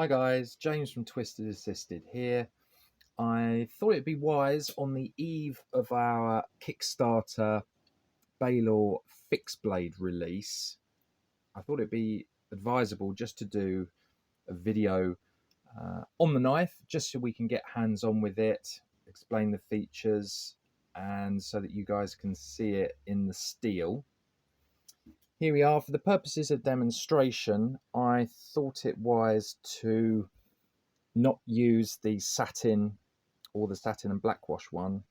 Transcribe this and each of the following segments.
Hi guys, James from Twisted Assisted here. I thought it'd be wise on the eve of our Kickstarter Balor fixed blade release. I thought it'd be advisable just to do a video on the knife, just so we can get hands on with it, explain the features, and so that you guys can see it in the steel. Here we are. For the purposes of demonstration, I thought it wise to not use the satin or the satin and black wash one.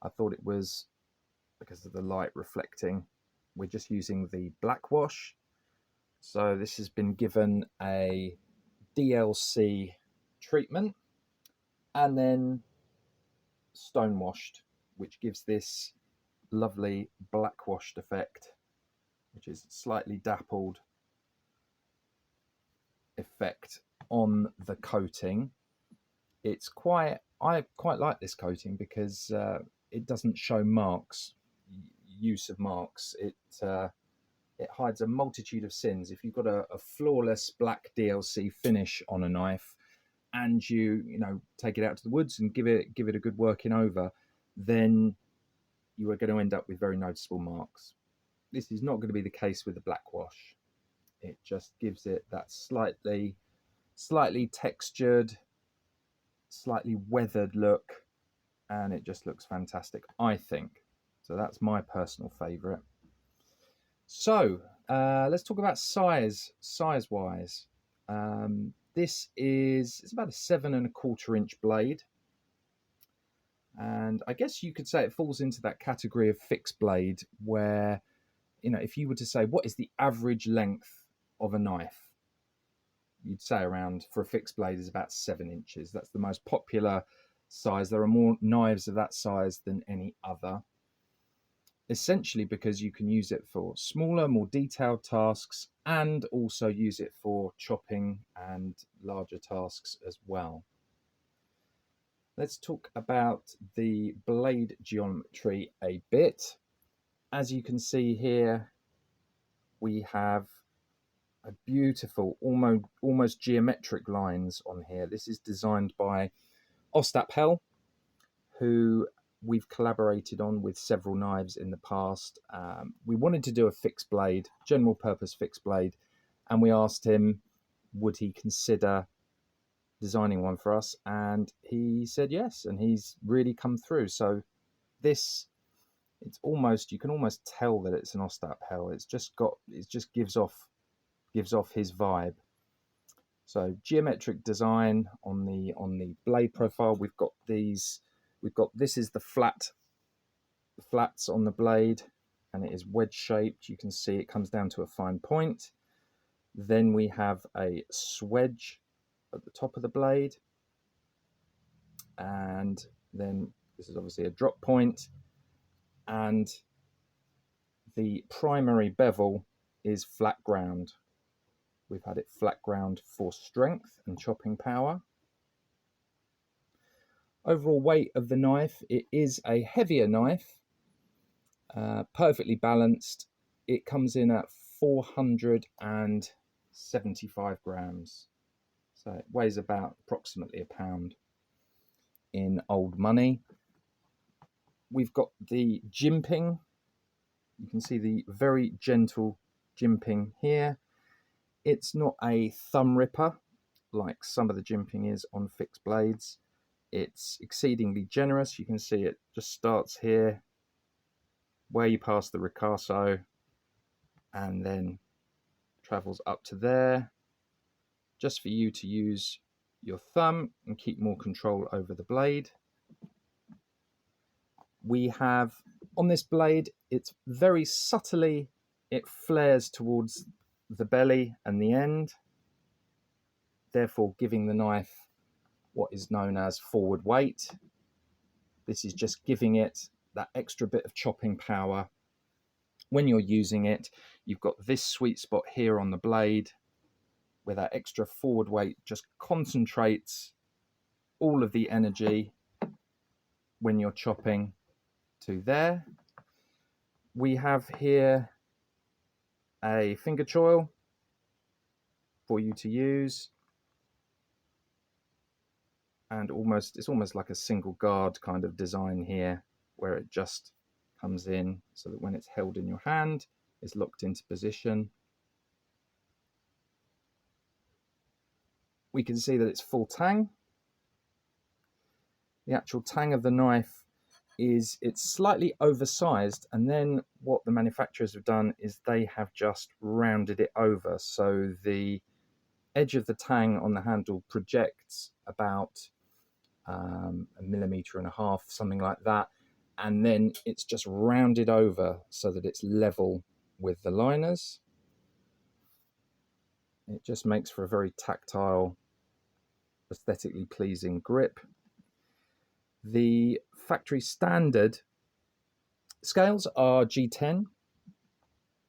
I thought it was because of the light reflecting. We're just using the black wash. So this has been given a DLC treatment and then stone washed, which gives this lovely black washed effect, which is slightly dappled effect on the coating. I quite like this coating because it doesn't show use of marks. It hides a multitude of sins. If you've got a flawless black DLC finish on a knife and you take it out to the woods and give it a good working over, then you are going to end up with very noticeable marks. This is not going to be the case with the black wash. It just gives it that slightly textured, slightly weathered look, and it just looks fantastic, I think. So that's my personal favorite. So let's talk about size wise. It's about a 7¼ inch blade, and I guess you could say it falls into that category of fixed blade where, if you were to say what is the average length of a knife, you'd say around, for a fixed blade, is about 7 inches. That's the most popular size. There are more knives of that size than any other, essentially because you can use it for smaller, more detailed tasks, and also use it for chopping and larger tasks as well. Let's talk about the blade geometry a bit. As you can see here, we have a beautiful, almost geometric lines on here. This is designed by Hell, who we've collaborated on with several knives in the past. We wanted to do a fixed blade, general purpose fixed blade, and we asked him would he consider designing one for us, and he said yes, and he's really come through. So this, you can almost tell that it's an Hell. It just gives off his vibe. So geometric design on the blade profile. This is the flats on the blade, and it is wedge shaped. You can see it comes down to a fine point. Then we have a swedge at the top of the blade, and then this is obviously a drop point, and the primary bevel is flat ground. We've had it flat ground for strength and chopping power. Overall weight of the knife, it is a heavier knife, perfectly balanced. It comes in at 475 grams. So it weighs approximately a pound in old money. We've got the jimping. You can see the very gentle jimping here. It's not a thumb ripper like some of the jimping is on fixed blades. It's exceedingly generous. You can see it just starts here, way past the ricasso, and then travels up to there, just for you to use your thumb and keep more control over the blade. We have on this blade, it's very subtly, it flares towards the belly and the end, therefore giving the knife what is known as forward weight. This is just giving it that extra bit of chopping power. When you're using it, you've got this sweet spot here on the blade where that extra forward weight just concentrates all of the energy when you're chopping to there. We have here a finger choil for you to use. and it's almost like a single guard kind of design here, where it just comes in so that when it's held in your hand, it's locked into position. We can see that it's full tang. The actual tang of the knife it's slightly oversized, and then what the manufacturers have done is they have just rounded it over, so the edge of the tang on the handle projects about 1.5 millimeters, something like that, and then it's just rounded over so that it's level with the liners. It just makes for a very tactile, aesthetically pleasing grip. The factory standard scales are G10.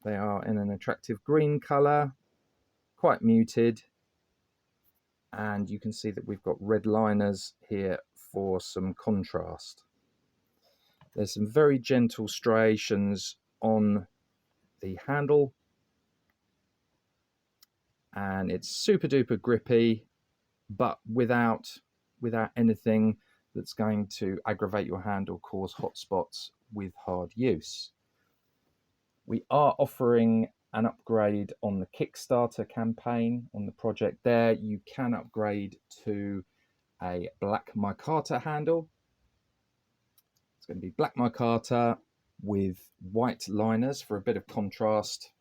They are in an attractive green color, quite muted, and you can see that we've got red liners here for some contrast. There's some very gentle striations on the handle, and it's super duper grippy, but without anything that's going to aggravate your hand or cause hot spots with hard use. We are offering an upgrade on the Kickstarter campaign on the project there. You can upgrade to a black micarta handle. It's going to be black micarta with white liners for a bit of contrast.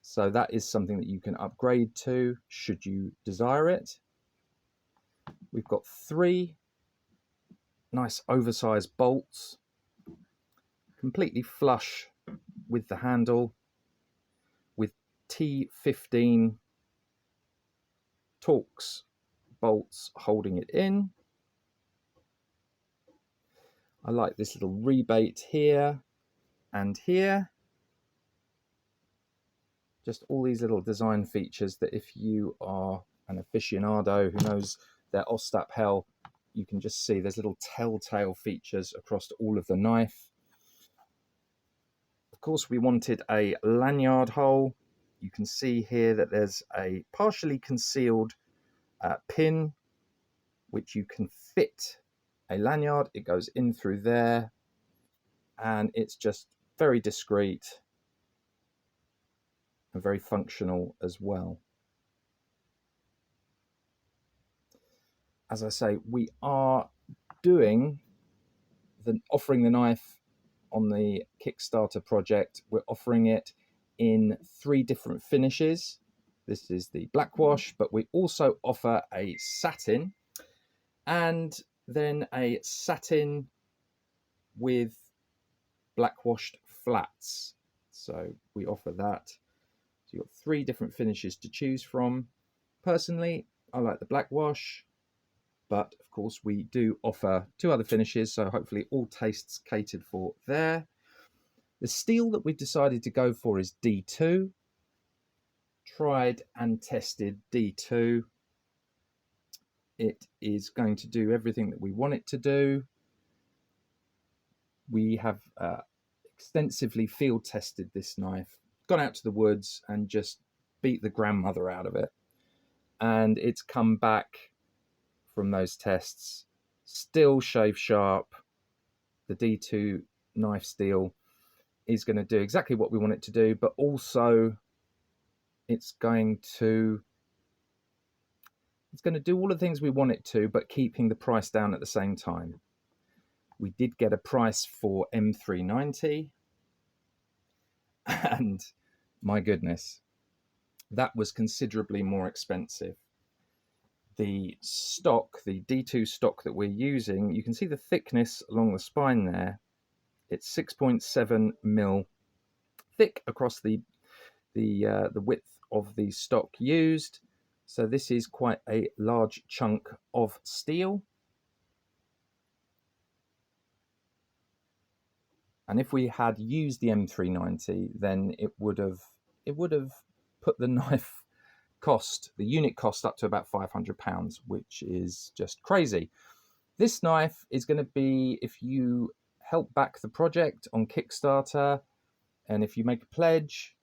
So that is something that you can upgrade to should you desire it. We've got 3 nice oversized bolts, completely flush with the handle, with T15 Torx bolts holding it in. I like this little rebate here and here. Just all these little design features that if you are an aficionado who knows their Ostap hell, you can just see there's little telltale features across all of the knife. Of course, we wanted a lanyard hole. You can see here that there's a partially concealed pin which you can fit a lanyard. It goes in through there, and it's just very discreet and very functional as well. As I say, we are offering the knife on the Kickstarter project. We're offering it in 3 different finishes. This is the black wash, but we also offer a satin and then a satin with black washed flats. So we offer that. So you've got 3 different finishes to choose from. Personally, I like the black wash, but of course we do offer 2 other finishes, so hopefully all tastes catered for there. The steel that we've decided to go for is D2. Tried and tested D2. It is going to do everything that we want it to do. We have extensively field tested this knife, gone out to the woods and just beat the grandmother out of it. And it's come back from those tests still shave sharp. The D2 knife steel is going to do exactly what we want it to do, but also it's going to do all the things we want it to, but keeping the price down at the same time. We did get a price for M390, and my goodness, that was considerably more expensive. The stock, the D2 stock that we're using, you can see the thickness along the spine there. It's 6.7 mil thick across the width of the stock used. So this is quite a large chunk of steel. And if we had used the M390, then it would have put the knife cost, the unit cost, up to about £500, which is just crazy. This knife is going to be, if you help back the project on Kickstarter, and if you make a pledge,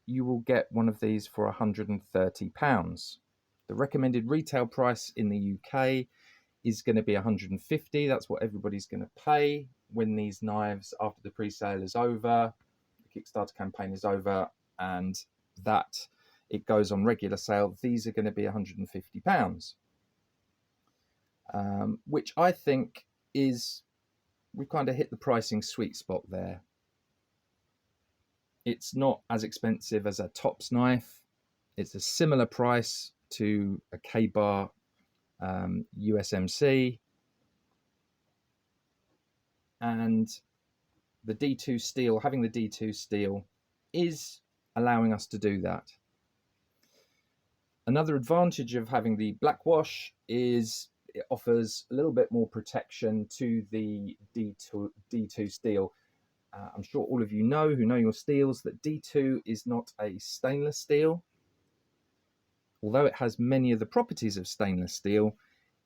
you will get one of these for £130. The recommended retail price in the UK is going to be 150. That's what everybody's going to pay when these knives, after the pre-sale is over, the Kickstarter campaign is over, and that it goes on regular sale. These are going to be £150, which I think is, we've kind of hit the pricing sweet spot there. It's not as expensive as a Tops knife. It's a similar price to a K-Bar USMC, and the D2 steel, having the D2 steel is allowing us to do that. Another advantage of having the black wash is it offers a little bit more protection to the D2 steel. I'm sure all of you know, who know your steels, that D2 is not a stainless steel. Although it has many of the properties of stainless steel,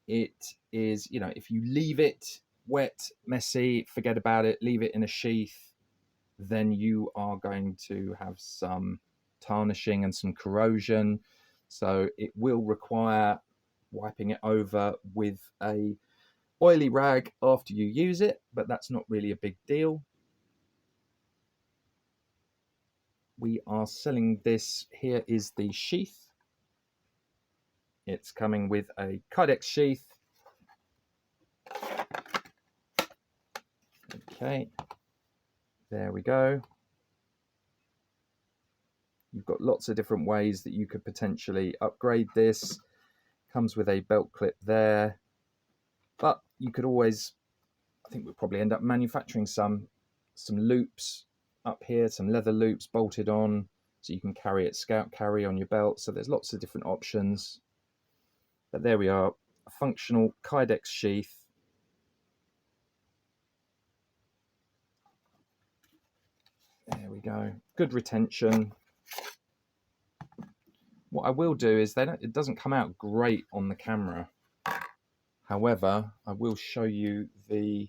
it is, you know, if you leave it wet, messy, forget about it, leave it in a sheath, then you are going to have some tarnishing and some corrosion. So it will require wiping it over with a oily rag after you use it, but that's not really a big deal. We are selling this. Here is the sheath. It's coming with a Kydex sheath. Okay, there we go. You've got lots of different ways that you could potentially upgrade this. Comes with a belt clip there, but you could always, I think we'll probably end up manufacturing some loops up here, some leather loops bolted on, so you can carry it scout carry on your belt. So there's lots of different options. But there we are, a functional Kydex sheath. There we go, good retention. What I will do is, it doesn't come out great on the camera. However, I will show you the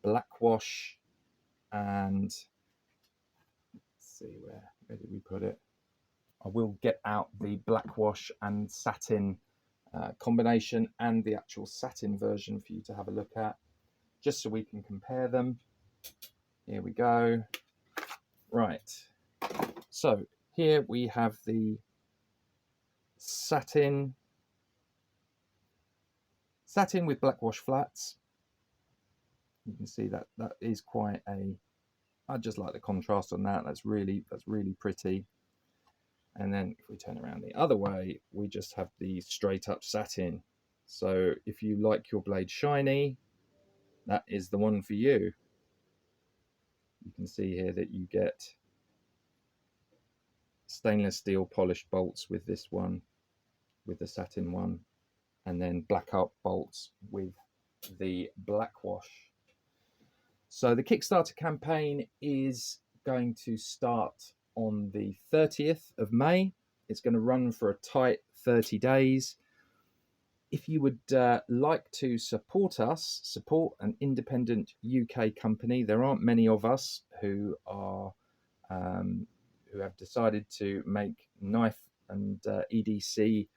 black wash, and let's see, where did we put it? I will get out the black wash and satin combination and the actual satin version for you to have a look at, just so we can compare them. Here we go. Right, so here we have the satin with black wash flats. You can see that is quite a, I just like the contrast on that. That's really pretty. And then if we turn around the other way, we just have the straight up satin. So if you like your blade shiny, that is the one for you. You can see here that you get stainless steel polished bolts with this one, with the satin one, and then black out bolts with the black wash. So the Kickstarter campaign is going to start on the 30th of May. It's going to run for a tight 30 days. If you would like to support us, support an independent UK company, there aren't many of us who are who have decided to make knife and EDC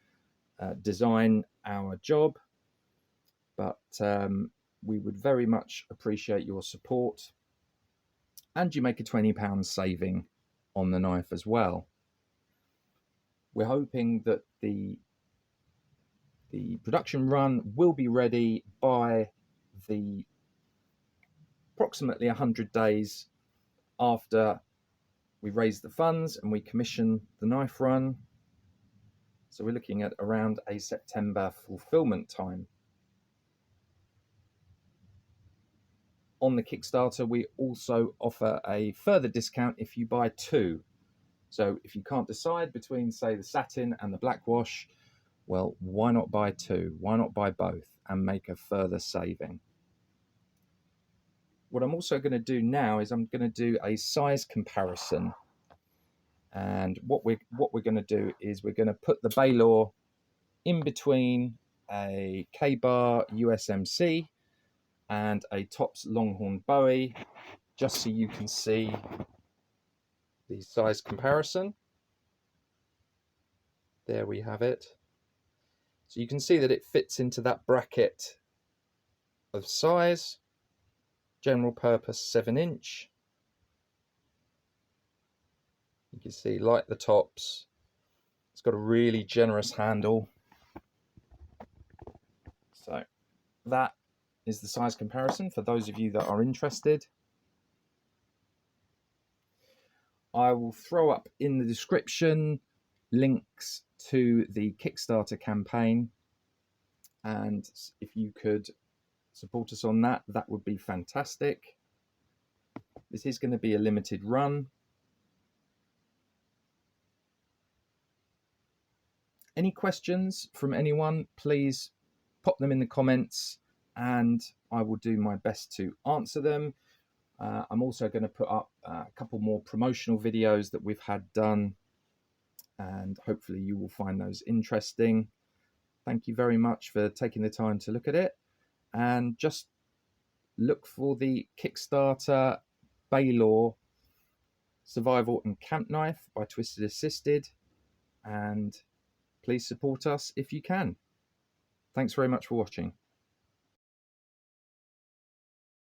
design our job, but we would very much appreciate your support, and you make a £20 saving on the knife as well. We're hoping that the production run will be ready by the approximately 100 days after we raise the funds and we commission the knife run. So we're looking at around a September fulfillment time. On the Kickstarter, we also offer a further discount if you buy two. So if you can't decide between, say, the satin and the black wash, well, why not buy two? Why not buy both and make a further saving? What I'm also going to do now is I'm going to do a size comparison. And what we're going to do is we're going to put the Balor in between a K-Bar USMC and a Tops Longhorn Bowie, just so you can see the size comparison. There we have it. So you can see that it fits into that bracket of size, general purpose 7-inch. You can see, like the tops, it's got a really generous handle. So that is the size comparison for those of you that are interested. I will throw up in the description links to the Kickstarter campaign, and if you could support us on that, that would be fantastic. This is going to be a limited run. Any questions from anyone, please pop them in the comments and I will do my best to answer them. I'm also going to put up a couple more promotional videos that we've had done, and hopefully you will find those interesting. Thank you very much for taking the time to look at it, and just look for the Kickstarter Balor Survival and Camp Knife by Twisted Assisted, and please support us if you can. Thanks very much for watching.